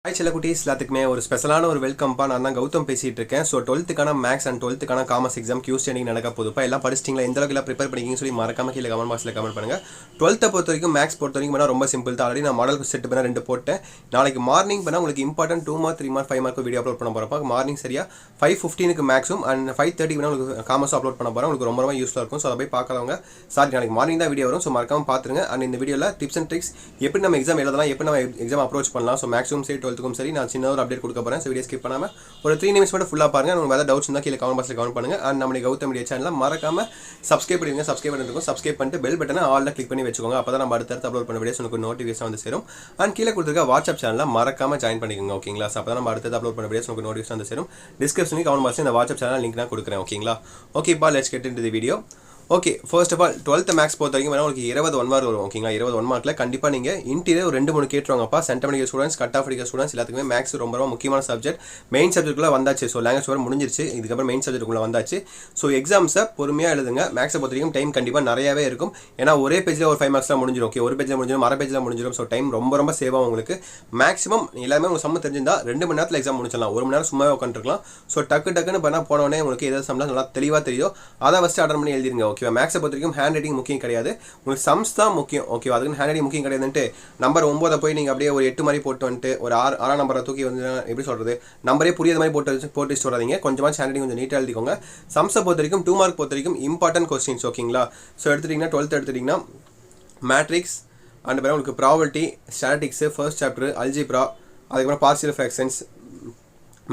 Hi செல்லக்குட்டீஸ் எல்லாத்துக்குமே ஒரு ஸ்பெஷலான ஒரு வெல்கம்ப்பா. நான் தான் கௌதம் பேசிகிட்டு இருக்கேன். So 12th maths and 12th commerce exam Tuesday நீங்கள் நடக்க போதுப்பா. எல்லாம் படிச்சிட்டிங்களா, எந்த அளவுக்கு ப்ரிப்பேர் பண்ணிக்கிங்கன்னு சொல்லி மறக்காம கீழே கமெண்ட் பாக்ஸில் கமெண்ட் பண்ணுங்கள். 12th பொறுத்த வரைக்கும் மேக்ஸ் பொறுத்த வரைக்கும் பண்ணால் ரொம்ப சிம்பிள் தான். ஆல்ரெடி நான் மாடல் செட் பண்ண 2 போட்டேன். நாளைக்கு மார்னிங் பண்ணால் உங்களுக்கு important 2 mark 3 mark 5 mark video upload பண்ண போகிறப்ப மார்னிங் சரியா 5:15 மேக்ஸும் அண்ட் 5:30 உங்களுக்கு காமர்ஸ் அப்லோட் பண்ண போகிறேன். உங்களுக்கு ரொம்ப யூஸ்ஃபுல்லாக இருக்கும். ஸோ அதை போய் பார்க்கறவங்க நாளைக்கு மார்னிங் தான் வீடியோ வரும். ஸோ மறக்காம பார்த்துருங்க. அண்ட் இந்த வீடியோவில் டிப்ஸ் அண்ட் ட்ரிக்ஸ் எப்படி நம்ம எக்ஸாம் எழுதலாம், எப்படி நம்ம எக்ஸாம் அப்ரோச் பண்ணலாம். ஸோ மேக்ஸும் சரி 12th சரி நான் சின்ன ஒரு அப்டேட் கொடுக்க போகிறேன். ஸோ வீடியோ ஸ்கிப் பண்ணாமல் ஒரு 3 நிமிஷம் மட்டும் ஃபுல்லாக பாருங்கள். உங்களுக்கு வேறு டவுட்ஸ் இருந்தால் கீழே கமெண்ட் பாக்ஸில் கமெண்ட் பண்ணுங்கள். அண்ட் நம்மளுடைய கௌதம் மீடியா சேனலில் மறக்காம சப்ஸ்கிரைப் பண்ணிடுங்க. சப்ஸ்கிரைப் பண்ணிருக்கோம். சப்ஸ்கிரைப் பண்ணிட்டு பெல் பட்டனை ஆல்ல கிளிக் பண்ணி வச்சுக்கோங்க. அப்போ தான் நம்ம அடுத்தடுத்து அப்லோட் பண்ண வீடியோஸ் உங்களுக்கு நோட்டிஃபிகேஷன் வந்து சேரும். அண்ட் கீழே கொடுத்துருக்க வாட்ஸ்அப் சேனலில் மறக்காம ஜாயின் பண்ணிக்கோங்க. ஓகேங்களா? அப்போ தான் நம்ம அடுத்தது அப்லோட் பண்ண வீடியோஸ் உங்களுக்கு நோட்டிஃபிகேஷன் வந்து சேரும். டிஸ்கிரிப்ஷனில் கமெண்ட் பாக்ஸில் இந்த வாட்ஸ்அப் சேனல் லிங்க் நான் கொடுக்குறேன். ஓகேங்களா? ஓகேப்பா, let's get into the video. Okay, first of all 12th maths பொறுத்த வரைக்கும் உங்களுக்கு 20 1 மார்க் வரும். ஓகேங்களா? 20 1 மார்க்கில் கண்டிப்பாக நீங்கள் இன்டீரியர் ஒரு 2-3 கேட்டுருவாங்கப்பா. சென்டமெடிக்கல் ஸ்டூடெண்ட்ஸ், கட் ஆஃப் அடிக்கிற ஸ்டூடெண்ட்ஸ் எல்லாத்துக்குமே மேக்ஸ் ரொம்ப முக்கியமான சப்ஜெக்ட். மெயின் சப்ஜெக்ட்டுக்குள்ளே வந்தாச்சு. ஸோ லாங்குவேஜ் வர முடிஞ்சிருச்சு. இதுக்கப்புறம் மெயின் சப்ஜெக்ட்டுக்குள்ளே வந்தாச்சு. ஸோ எக்ஸாம்ஸை பொறுமையாக எழுதுங்க. மேக்ஸை பொறுத்த வரைக்கும் டைம் கண்டிப்பாக நிறையவே இருக்கும். ஏன்னா ஒரே பேஜில் ஒரு 5 மார்க்ஸ்லாம் முடிஞ்சிடும். ஓகே, ஒரு பேஜில் முடிஞ்சிடும், அரை பேஜில் முடிஞ்சிடும். ஸோ டைம் ரொம்ப சேவ் ஆகும் உங்களுக்கு. மேக்ஸிமம் எல்லாமே உங்களுக்கு சம்ம தெரிஞ்சிருந்தா 2 மணி நேரத்தில் எக்ஸாம் முடிச்சிடலாம். 1 மணி நேரம் சும்மாவே உட்காந்துருக்கலாம். ஸோ டக்குன்னு பண்ணால் போனோடனே உங்களுக்கு எதாவது சம்லாம் நல்லா தெளிவாக தெரியும். அதை ஃபஸ்ட்டு அட்டன் பண்ணி எழுதிருங்க. ஓகேவா? மேக்ஸை பொறுத்த வரைக்கும் ஹேண்ட் ரைட்டிங் முக்கியம் கிடையாது, உங்களுக்கு சம்ஸ் தான் முக்கியம். ஓகேவா? அதுக்கு ஹேண்ட் ரைட்டிங் முக்கியம் கிடையாதுன்ட்டு நம்பர் 9 போய் நீங்கள் அப்படியே ஒரு 8 மாதிரி போட்டு வந்துட்டு ஒரு 6 நம்பரை தூக்கி வந்து எப்படி சொல்கிறது, நம்பரே புரியாத மாதிரி போட்டு வச்சுட்டு வராதீங்க. கொஞ்சமாக ஹேண்ட் ரைட்டிங் கொஞ்சம் நீட்டாக எழுதிக்கோங்க. சம்ஸை பொறுத்த வரைக்கும் 2 மார்க் பொறுத்த வரைக்கும் இம்பார்ட்டன்ட் கொஸ்டின்ஸ். ஓகேங்களா? ஸோ எடுத்துட்டிங்கன்னா 12th எடுத்துட்டிங்கன்னா மேட்ரிக்ஸ் அண்ட் பிறகு உங்களுக்கு probability, statics, first chapter, algebra, அதுக்கப்புறம் பார்சியல் ஃப்ராக்ஷன்ஸ்,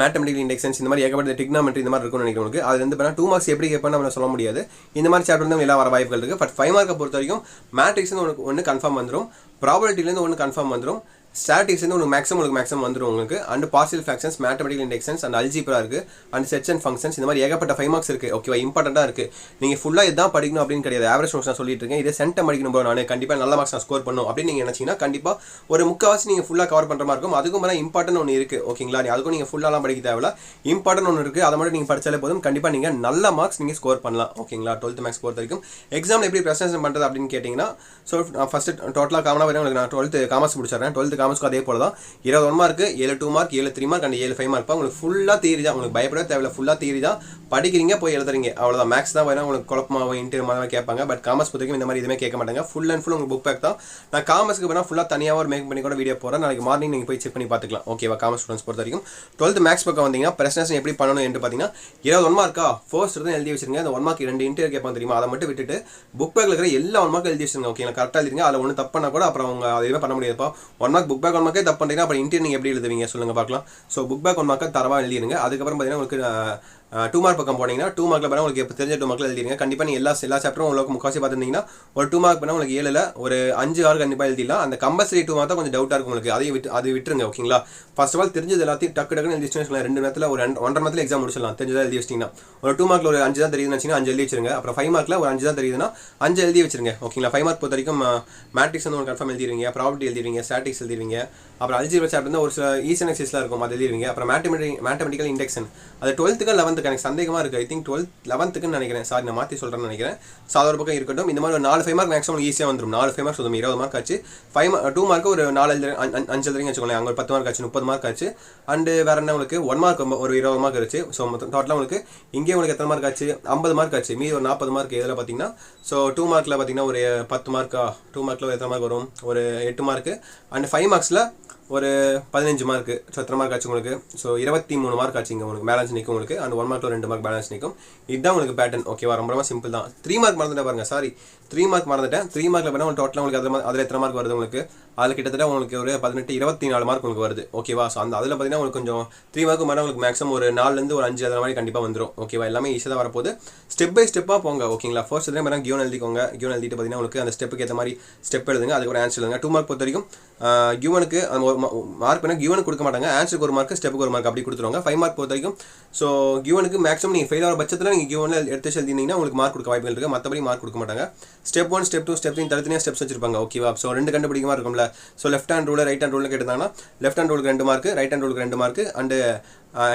மேத்தமெட்டிக்கல் இண்டெக்ஷன்ஸ், இந்த மாதிரி ஏகப்பட்ட டிக்னாமெட்ரி இந்த மாதிரி இருக்கும்னு நினைக்கிறேன். உங்களுக்கு அது வந்து பார்த்தா 2 மார்க்ஸ் எப்படி கேட்பேன்னு நம்ம சொல்ல முடியாது. இந்த மாதிரி சாப்டர் வந்து எல்லாம் வர வாய்ப்புகள் இருக்குது. பட் 5 மார்க்கை பொறுத்த வரைக்கும் மேட்ரிக்ஸ்னு ஒன்று கன்ஃபார்ம் வந்துடும், ப்ராபபிலிட்டிலேருந்து ஒன்று கன்ஃபார்ம் வந்துடும், ஸ்டாட்டிக்ஸ் வந்து உங்களுக்கு மேக்ஸிமம் வந்துடும் உங்களுக்கு. And partial fractions, mathematical inductions and algebra இருக்குது. அண்ட் செட்ஸ் அண்ட் ஃபங்க்ஷன்ஸ், இந்த மாதிரி ஏகப்பட்ட 5 மார்க்ஸ் இருக்குது. ஓகேவா? இம்பார்ட்டண்ட்டாக இருக்குது. நீங்கள் ஃபுல்லாக இதான் படிக்கணும் அப்படின்னு கிடையாது. ஆவரேஜ் மார்க்ஸ் நான் சொல்லிட்டு இருக்கேன். இதே சென்டம் படிக்கணும் போது நான் கண்டிப்பாக நல்ல மார்க்ஸ் நான் ஸ்கோர் பண்ணணும் அப்படின்னு நீங்கள் நினச்சிங்கன்னா கண்டிப்பாக ஒரு முக்கால்வாசி நீங்கள் ஃபுல்லாக கவர் பண்ணுற மாதிரி இருக்கும். அதுக்கும் மேலே இம்பார்ட்டன் ஒன்று இருக்குது. ஓகேங்களா? அதுக்கும் நீங்கள் ஃபுல்லாலாம் படிக்க தேவையில்ல. இம்பார்ட்டன் ஒன்று இருக்குது. அதை மட்டும் நீங்கள் படித்தாலே போதும். கண்டிப்பாக நீங்கள் நல்ல மார்க்ஸ் நீங்கள் ஸ்கோர் பண்ணலாம். ஓகேங்களா? 12th மேக்ஸ் பொறுத்த வரைக்கும் எக்ஸாமில் எப்படி ப்ரெசன்டேஷன் பண்ணுறது அப்படின்னு கேட்டிங்கன்னா, ஸோ ஃபஸ்ட்டு டோட்டலாக காமனாக உங்களுக்கு நான் 12th காமர்ஸ் முடிச்சிடுறேன். 12th காமர்ஸ்க்கு அதே போல தான் 20 1 mark, 7 2 mark, 7 3 mark and 7 5 mark. உங்களுக்கு ஃபுல்லாக தியரி தான். உங்களுக்கு பயப்பட தேவையில்ல. ஃபுல்லாக தியரி தான். படிக்கிறீங்க, போய் எழுதுறீங்க, அவ்வளோதான். மேக்ஸ் தான் வேணா உங்களுக்கு குழப்பமாக இன்டர்வியூ மாதிரி கேட்பாங்க. பட் காமர்ஸ் பொறுத்த வரைக்கும் இந்த மாதிரி எதுவுமே கேட்க மாட்டாங்க. ஃபுல் அண்ட் ஃபுல் உங்களுக்கு புக் பேக் தான். நான் காமர்ஸ்க்கு வேணா ஃபுல்லாக தனியாக ஒரு மேக் பண்ணி கூட வீடியோ போகிறேன். நாளைக்கு மார்னிங் நீங்கள் போய் செக் பண்ணி பார்த்துக்கலாம். ஓகேவா? காமர்ஸ் ஸ்டூடெண்ட்ஸ் பொறுத்த வரைக்கும் 12th மேக்ஸ் பக்கம் வந்தீங்கன்னா ப்ரெசன்டேஷன் எப்படி பண்ணணும் என்று பார்த்தீங்கன்னா 21 மார்க்கா ஃபர்ஸ்ட் தான் எழுதி வச்சிருங்க. அந்த 1 மார்க் 2 இன்டர்வியூ கேட்பாங்க தெரியுமா, அதை மட்டும் விட்டுட்டு புக் பேக்கில் இருக்கிற எல்லா 1 மார்க் எழுதி வச்சிருங்க. ஓகேங்களா? கரெக்டாக எழுதிருங்க. அதில் ஒன்று தப்பு பண்ணால் கூட அப்புறம் அவங்க எதுவுமே பண்ண முடியாதுப்பா. 1 மார்க் புக் பேக் 1 மார்க்கே தப்பு பண்ணுறீங்கன்னா அப்புறம் இன்டர்வியூ நீங்கள் எப்படி எழுதுவீங்க சொல்லுங்க பார்க்கலாம். ஸோ புக் பேக் 1 மார்க்கை தரவாக எழுதிருங்க. அதுக்கப்புறம் பார்த்தீங்கன்னா உங்களுக்கு 2 மார்க் பக்கம் போனீங்கன்னா 2 மார்க்கில் பண்ணால் உங்களுக்கு இப்போ தெரிஞ்ச 2 மார்க்கில் எழுதிருங்க. கண்டிப்பாக நீங்கள் எல்லா சாப்டரும் உங்களுக்கு முக்காசி பார்த்துருந்தீங்கன்னா ஒரு 2 மார்க் பண்ணால் உங்களுக்கு 7ல் ஒரு 5 6 கண்டிப்பாக எழுதிடலாம். அந்த கம்பல்சரி 2 மார்க் தான் கொஞ்சம் டவுட்டாக இருக்கும் உங்களுக்கு. அதை விட்டுருங்க. ஓகேங்களா? ஃபர்ஸ்ட் ஆஃப் ஆல் தெரிஞ்சது எல்லாத்தையும் டக்குன்னு எழுதி வச்சுக்கலாம். 2 நேரத்தில் ஒரு 1.5 மணி எக்ஸாம் முடிச்சிடலாம். தெரிஞ்சதாக எழுதி வச்சிங்கன்னா ஒரு 2 மார்க்கில் ஒரு 5 தான் தெரியுதுன்னு வச்சிங்கன்னா 5 எழுதி வச்சிருங்க. அப்புறம் 5 மார்க்கில் ஒரு 5 தான் தெரியுதுன்னா 5 எழுதி வச்சிருங்க. ஓகேங்களா? 5 மார்க் பொறுத்த வரைக்கும் மேட்ரிக்ஸ் வந்து ஒரு கன்ஃபார்ம் எழுதிடுவீங்க, ப்ராபபிலிட்டி எழுதிடுவீங்க, ஸ்டாட்டிக்ஸ் எழுதிடுவீங்க, அப்புறம் அல்ஜிப்ரா சாப்டர் வந்து ஒரு சில ஈஸியான எக்ஸசைஸ்லாம் இருக்கும், அது எழுதிடுவீங்க. அப்புறம் மேத்தமெட்டிக்கல் இண்டெக்ஷன் அது 12th 11th எனக்கு சந்தேகமாக இருக்குது. ஐ திங்க் 12th 11th நினைக்கிறேன். சாரி, நான் மாற்றி சொல்கிறேன்னு நினைக்கிறேன். ஸோ அது ஒரு பக்கம் இருக்கட்டும். இந்த மாதிரி ஒரு 4 5 மார்க் மேக்ஸிமம் ஈஸியாக வந்துடும். 4 5 மார்க்ஸ் 20 மார்க் ஆச்சு. 2 மார்க்கு ஒரு 4 5 எழுதுறீங்க வச்சுக்கோங்களேன். அங்கே ஒரு 10 மார்க் ஆச்சு, 30 மார்க் ஆச்சு. அண்டு வேறு என்ன உங்களுக்கு 1 மார்க் ஒரு 20 மார்க் இருந்துச்சு. ஸோ டோட்டலாக உங்களுக்கு இங்கே உங்களுக்கு எத்தனை மார்க் ஆச்சு? 50 மார்க் ஆச்சு. மீதி ஒரு 40 மார்க் இதில் பார்த்தீங்கன்னா ஸோ 2 மார்க்கில் பார்த்தீங்கன்னா ஒரு 10 மார்க்கா, 2 மார்க்கில் எத்தனை மார்க் வரும்? ஒரு 8 மார்க்கு. அண்ட் 5 மார்க்ஸில் ஒரு 15 மார்க்கு. ஸோ எத்தனை மார்க் ஆச்சு உங்களுக்கு? ஸோ 23 மார்க் ஆச்சு. இங்கே உங்களுக்கு பேலன்ஸ் நிற்கும் உங்களுக்கு. அந்த 1 மார்க்கில் 2 மார்க் பேலன்ஸ் நிற்கும். இதுதான் உங்களுக்கு பேட்டர்ன். ஓகேவா? ரொம்ப சிம்பிள் தான். 3 மார்க் மறந்துட்டேன் பாருங்க. சாரி, 3 மார்க் மறந்துட்டேன். 3 மார்க்கில் பண்ணால் உங்களுக்கு டோட்டலாக உங்களுக்கு அதில் எத்தனை மார்க் வருது உங்களுக்கு? அதில் கிட்டத்தட்ட உங்களுக்கு ஒரு 18 24 மார்க் உங்களுக்கு வருது. ஓகேவா? ஸோ அதில் பார்த்தீங்கன்னா உங்களுக்கு கொஞ்சம் 3 மார்க்கு மேலே உங்களுக்கு மேக்ஸிமம் ஒரு 4லேருந்து ஒரு 5 அந்த மாதிரி கண்டிப்பாக வந்துடும். ஓகேவா? எல்லாமே ஈஸியாக தான் வரப்போகுது. ஸ்டெப் பை ஸ்டெப்பாக போங்க. ஓகேங்களா? ஃபர்ஸ்ட் எதுலேயும் பார்த்தீங்கன்னா கியூன் எழுதிக்கோங்க. கியூன் எழுதிட்டு பார்த்தீங்கன்னா உங்களுக்கு அந்த ஸ்டெப்புக்கு ஏற்ற மாதிரி ஸ்டெப் எழுதுங்க. அதுக்கு ஒரு ஆன்சர் எழுதுங்க. 2 மார்க் பொறுத்த வரைக்கும் கியூனுக்கு அந்த ஒரு மார்க் பண்ணால் கியூனுக்கு கொடுக்க மாட்டாங்க. ஆன்சருக்கு ஒரு மார்க், ஸ்டெப்புக்கு ஒரு மார்க் அப்படி கொடுத்துருவாங்க. 5 மார்க் பொறுத்த வரைக்கும் ஸோ கியூனுக்கு மேக்ஸிமம் நீங்கள் ஃபெயில் ஆகிற பட்சத்தில் நீங்கள் கியூனில் எடுத்து எழுதினீங்கன்னா உங்களுக்கு மார்க் கொடுக்க வாய்ப்புகள் இருக்குது. மற்றபடி மார்க் கொடுக்க மாட்டாங்க. ஸ்டெப் 1 ஸ்டெப் 2 ஸ்டெப் 3 தனித்தனியாக ஸ்டெப்ஸ் வச்சிருப்பாங்க. ஓகேவா? ஸோ 2 கண்டுபிடிக்க மாதிரி இருக்கும்ல. So left hand rule right hand rule கேட்டாங்கன்னா லெஃப்ட் ஹேண்ட் ரூலுக்கு 2 மார்க், ரைட் ஹேண்ட் ரூலுக்கு 2 மார்க். அண்டு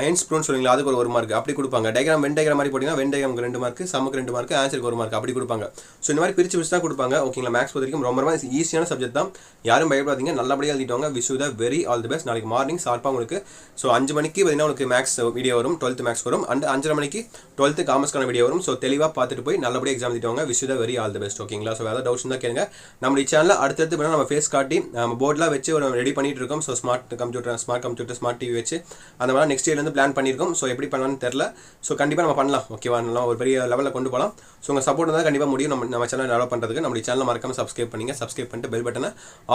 ஹென்ஸ் ப்ரூன் சொல்லுவீங்களா, அதுக்கு ஒரு மார்க் அப்படி கொடுப்பாங்க. டயக்ராம் வென் டயக்ராம் மாதிரி போட்டிங்கன்னா வென் டயக்ராமுக்கு 2 மார்க், சம்முக்கு 2 மார்க், ஆன்சருக்கு 1 மார்க் அப்படி கொடுப்பாங்க. ஸோ இந்த மாதிரி பிரித்து தான் கொடுப்பாங்க. ஓகேங்களா, மேக்ஸ் பொறுத்த வரைக்கும் ரொம்ப ஈஸியான சப்ஜெக்ட் தான். யாரும் பயப்படாதீங்க, நல்லபடியாக எழுதிட்டவங்க. Wish you the very all the best. நாளைக்கு மார்னிங் ஷார்ப்பாக உங்களுக்கு ஸோ 5 மணிக்கு பார்த்தீங்கன்னா உங்களுக்கு மேக்ஸ் வீடியோ வரும், 12th மேக்ஸ் வரும். அண்ட் 5:30 மணிக்கு 12th காமர்ஸ்க்கான வீடியோ வரும். ஸோ தெளிவாக பார்த்துட்டு போய் நல்லபடியாக எக்ஸாம் எழுதிட்டவங்க. Wish you the very all the best. ஓகேங்களா, ஸோ ஏதாவது டவுட்ஸ் தான் கேளுங்க. நம்மளுடைய சேனலில் அடுத்தடுத்து பண்ணால் நம்ம ஃபேஸ் காட்டி நம்ம போர்டெலாம் வச்சு ஒரு ரெடி பண்ணிட்டு இருக்கோம். So smart computer smart TV வச்சு அந்த மாதிரி நெக்ஸ்ட் இயர்லேருந்து பிளான் பண்ணியிருக்கோம். ஸோ எப்படி பண்ணலாம்னு தெரில. ஸோ கண்டிப்பாக நம்ம பண்ணலாம். ஓகேவா, நல்லா ஒரு பெரிய லெவலில் கொண்டு போகலாம். ஸோ உங்கள் சப்போர்ட் இருந்தால் கண்டிப்பாக முடியும். நம்ம சேனல் டெவலப் பண்ணுறதுக்கு நம்மளுடைய சேனலை மறக்காம சப்ஸ்கிரைப் பண்ணிட்டு பெல் பட்டனை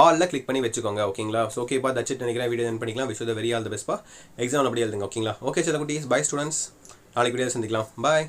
ஆலில் கிளிக் பண்ணி வச்சுக்கோங்க. ஓகேங்களா, ஸோ ஓகேப்பா, தட்சிட் நினைக்கிறேன். வீடியோ என் பண்ணிக்கலாம். Wish you the very all the best பா. எக்ஸாம் அப்படி எழுதுங்க. ஓகேங்களா, ஓகே சில குட்டீஸ், பை ஸ்டூடெண்ட்ஸ். நாளைக்கு வீடியோ சந்திக்கலாம். பாய்.